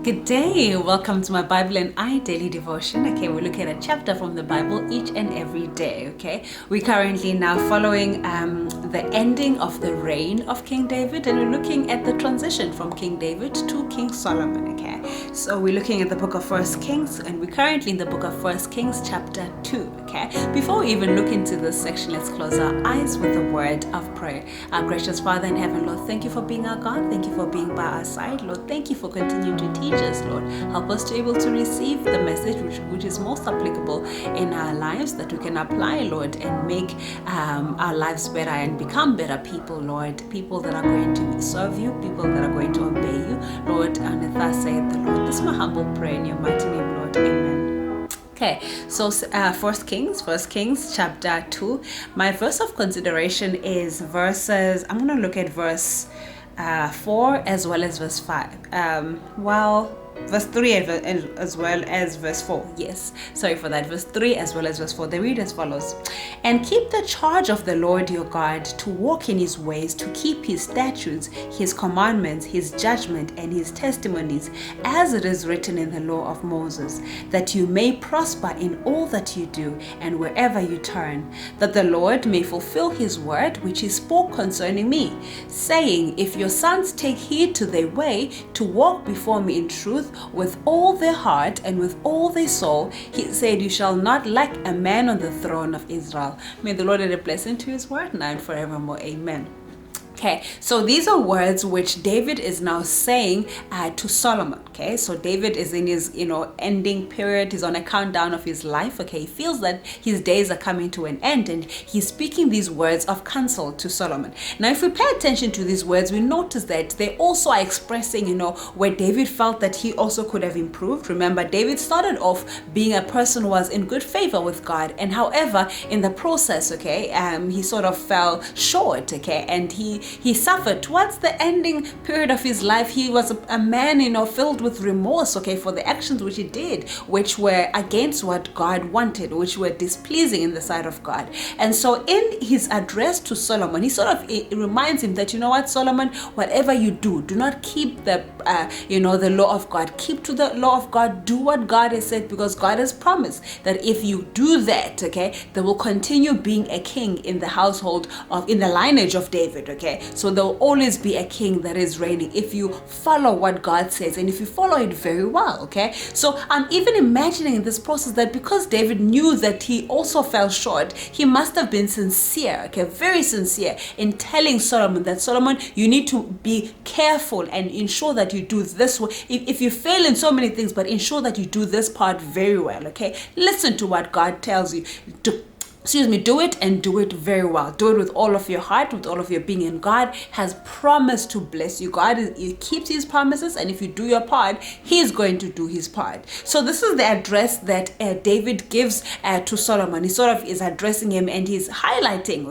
Good day. Welcome to my Bible and I daily devotion. Okay, we're looking at a chapter from the Bible each and every day. Okay, we're currently now following the ending of the reign of King David, and we're looking at the transition from King David to King Solomon. Okay, so we're looking at the book of First Kings, and we're currently in the book of First Kings, chapter 2. Okay, before we even look into this section, let's close our eyes with a word of prayer. Our gracious Father in heaven, Lord, thank you for being our God. Thank you for being by our side, Lord. Thank you for continuing to teach us, Lord. Help us to be able to receive the message which is most applicable in our lives, that we can apply, Lord, and make our lives better and become better people, Lord. People that are going to serve you, people that are going to obey you, Lord. And thus saith the Lord. This is my humble prayer in your mighty name, Lord. Amen. Okay, so First Kings chapter 2. My verse of consideration is I'm going to look at verse 4 as well as verse 5. Verse 3 as well as verse 4. Yes, sorry for that. Verse 3 as well as verse 4. They read as follows. And keep the charge of the Lord your God, to walk in his ways, to keep his statutes, his commandments, his judgment, and his testimonies, as it is written in the law of Moses, that you may prosper in all that you do and wherever you turn, that the Lord may fulfill his word which he spoke concerning me, saying, if your sons take heed to their way, to walk before me in truth, with all their heart and with all their soul, he said, you shall not lack a man on the throne of Israel. May the Lord add a blessing to his word now and forevermore. Amen. Okay, so these are words which David is now saying to Solomon. Okay, so David is in his, ending period. He's on a countdown of his life. Okay, he feels that his days are coming to an end, and he's speaking these words of counsel to Solomon. Now, if we pay attention to these words, we notice that they also are expressing, where David felt that he also could have improved. Remember, David started off being a person who was in good favor with God, and however, in the process, he sort of fell short. Okay, and he suffered towards the ending period of his life. He was a man, filled with remorse, for the actions which he did, which were against what God wanted, which were displeasing in the sight of God. And so in his address to Solomon, it reminds him that, Solomon, whatever you do not keep the law of God. Keep to the law of God. Do what God has said, because God has promised that if you do that, there will continue being a king in the household in the lineage of David. So there will always be a king that is reigning if you follow what God says, and if you follow it very well. So I'm even imagining in this process that because David knew that he also fell short, he must have been sincere, very sincere in telling Solomon that, Solomon, you need to be careful and ensure that you do this. If you fail in so many things, but ensure that you do this part very well. Listen to what God tells you. Do it, and do it very well. Do it with all of your heart, with all of your being, and God has promised to bless you. He keeps his promises, and if you do your part, he's going to do his part. So this is the address that David gives to Solomon. He sort of is addressing him, and he's highlighting,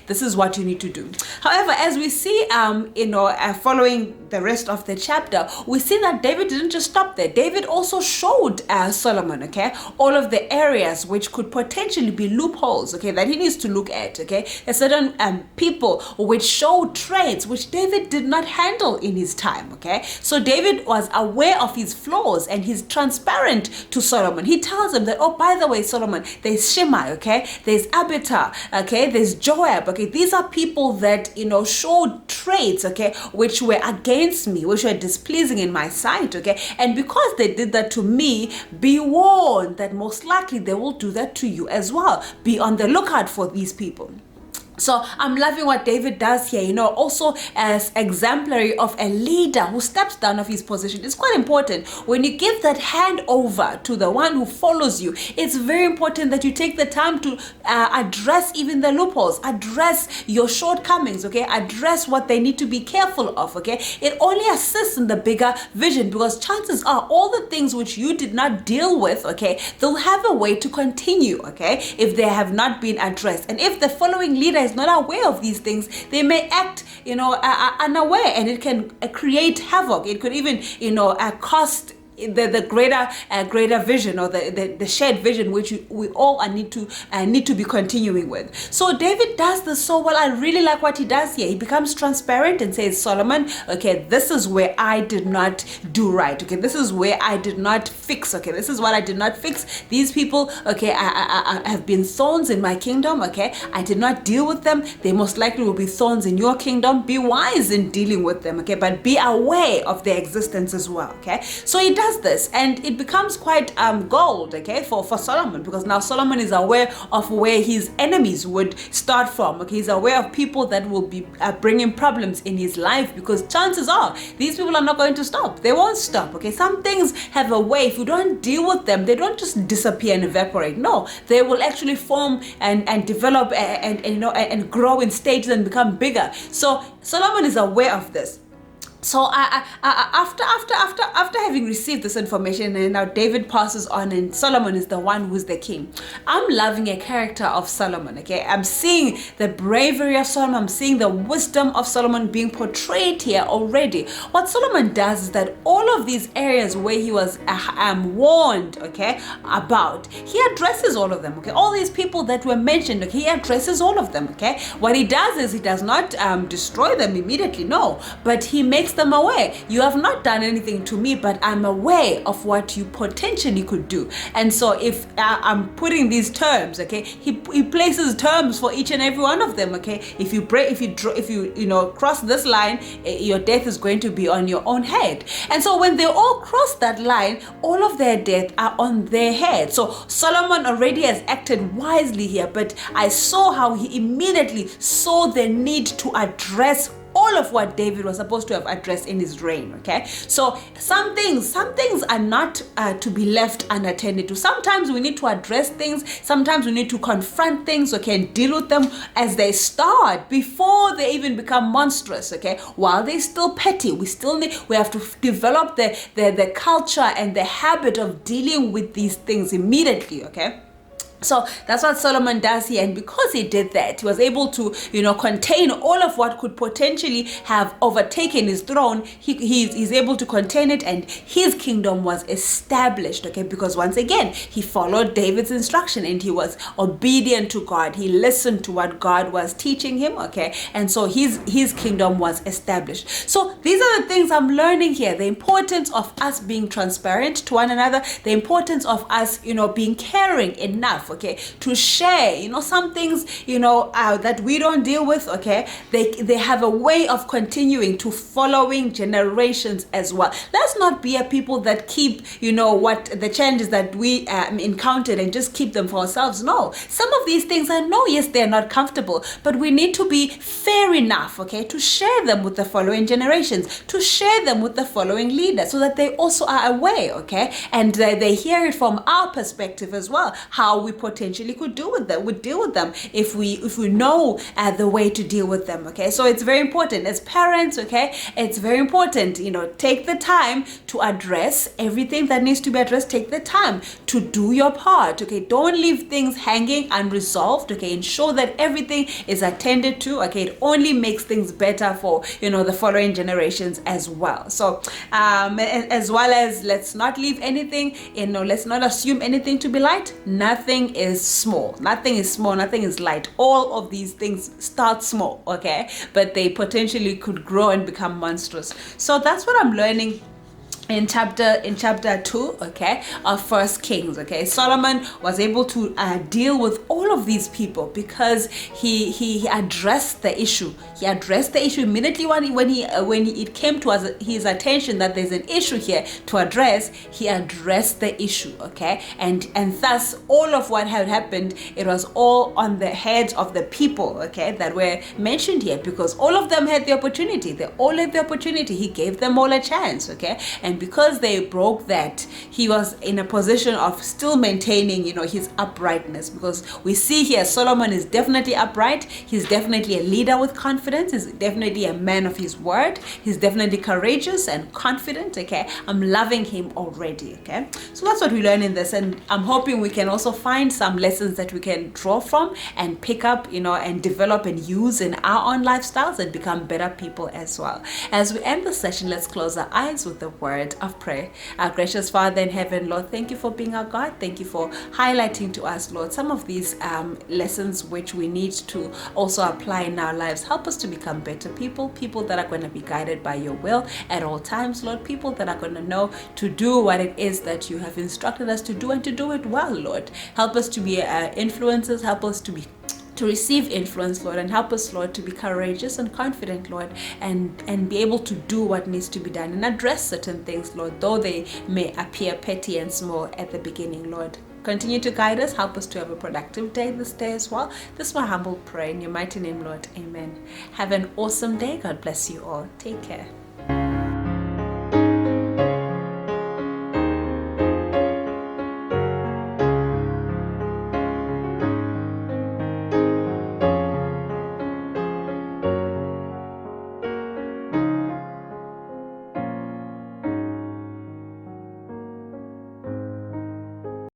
this is what you need to do. However, as we see, following the rest of the chapter, we see that David didn't just stop there. David also showed Solomon, all of the areas which could potentially be loopholes, that he needs to look at, a certain people which show traits which David did not handle in his time, So David was aware of his flaws, and he's transparent to Solomon. He tells him that, oh, by the way, Solomon, there's Shimei, there's Abiathar, there's Joab, these are people that, showed traits, which were against me, which were displeasing in my sight, and because they did that to me, be warned that most likely they will do that to you as well. Be on the lookout for these people. So I'm loving what David does here, also as exemplary of a leader who steps down of his position. It's quite important when you give that hand over to the one who follows you. It's very important that you take the time to address even the loopholes, address your shortcomings, address what they need to be careful of, It only assists in the bigger vision, because chances are all the things which you did not deal with, they'll have a way to continue, if they have not been addressed. And if the following leader is not aware of these things, they may act, unaware, and it can create havoc. It could even, cost the greater vision, or the shared vision, which we all need to be continuing with. So David does this so well. I really like what he does here. He becomes transparent and says, Solomon, okay, this is where I did not do right. Okay, this is where I did not fix. Okay, this is what I did not fix. These people, okay, I have been thorns in my kingdom. Okay, I did not deal with them. They most likely will be thorns in your kingdom. Be wise in dealing with them. Okay, but be aware of their existence as well. Okay, so he does this, and it becomes quite gold. Okay, for Solomon, because now Solomon is aware of where his enemies would start from. Okay, he's aware of people that will be bringing problems in his life, because chances are these people are not going to stop. They won't stop. Okay, some things have a way. If you don't deal with them, they don't just disappear and evaporate. No, they will actually form and develop and grow in stages and become bigger. So Solomon is aware of this. So after having received this information, and now David passes on, and Solomon is the one who's the king. I'm loving a character of Solomon. Okay, I'm seeing the bravery of Solomon. I'm seeing the wisdom of Solomon being portrayed here already. What Solomon does is that all of these areas where he was warned, okay, about, he addresses all of them. Okay, all these people that were mentioned, okay, he addresses all of them. Okay, what he does is he does not destroy them immediately, no, but he makes them aware. You have not done anything to me, but I'm aware of what you potentially could do. And so if I'm putting these terms, okay, he places terms for each and every one of them. Okay, if you cross this line, your death is going to be on your own head. And so when they all cross that line, all of their death are on their head. So Solomon already has acted wisely here, but I saw how he immediately saw the need to address all of what David was supposed to have addressed in his reign. Okay, so some things are not to be left unattended to. Sometimes we need to address things. Sometimes we need to confront things, okay, and deal with them as they start, before they even become monstrous. Okay, while they're still petty, we have to develop the culture and the habit of dealing with these things immediately. Okay. So that's what Solomon does here, and because he did that, he was able to, contain all of what could potentially have overtaken his throne. He's able to contain it, and his kingdom was established. Okay, because once again, he followed David's instruction and he was obedient to God. He listened to what God was teaching him. Okay, and so his kingdom was established. So these are the things I'm learning here: the importance of us being transparent to one another, the importance of us, being caring enough, okay, to share, some things, that we don't deal with, okay, they have a way of continuing to following generations as well. Let's not be a people that keep, what the challenges that we encountered and just keep them for ourselves. No, some of these things, I know, yes, they're not comfortable, but we need to be fair enough, okay, to share them with the following generations, to share them with the following leaders, so that they also are aware, okay, and they hear it from our perspective as well, how we potentially could deal with them if we know the way to deal with them. Okay, so it's very important as parents. Okay, it's very important, take the time to address everything that needs to be addressed. Take the time to do your part. Okay, don't leave things hanging unresolved. Okay, ensure that everything is attended to. Okay, it only makes things better for the following generations as well. So as well as, let's not leave anything, let's not assume anything to be light. Nothing is small. Nothing is small. Nothing is light. All of these things start small, okay, but they potentially could grow and become monstrous. So that's what I'm learning in chapter 2, okay, of First Kings. Okay, Solomon was able to deal with all of these people because he addressed the issue. He addressed the issue immediately when it came to his attention that there's an issue here to address. He addressed the issue, okay, and thus all of what had happened, it was all on the heads of the people, okay, that were mentioned here, because all of them had the opportunity. They all had the opportunity. He gave them all a chance, okay, and because they broke that, he was in a position of still maintaining, his uprightness, because we see here Solomon is definitely upright. He's definitely a leader with confidence. He's definitely a man of his word. He's definitely courageous and confident, okay. I'm loving him already, okay. So that's what we learn in this, and I'm hoping we can also find some lessons that we can draw from and pick up, and develop and use in our own lifestyles and become better people as well. As we end the session, let's close our eyes with the word word of prayer. Our gracious Father in heaven, Lord, thank you for being our God. Thank you for highlighting to us, Lord, some of these lessons which we need to also apply in our lives. Help us to become better people that are going to be guided by your will at all times, Lord, people that are going to know to do what it is that you have instructed us to do and to do it well, Lord. Help us to be influencers. Help us to receive influence, Lord, and help us, Lord, to be courageous and confident, Lord, and be able to do what needs to be done and address certain things, Lord, though they may appear petty and small at the beginning, Lord. Continue to guide us. Help us to have a productive day this day as well. This is my humble prayer in your mighty name, Lord. Amen. Have an awesome day. God bless you all. Take care.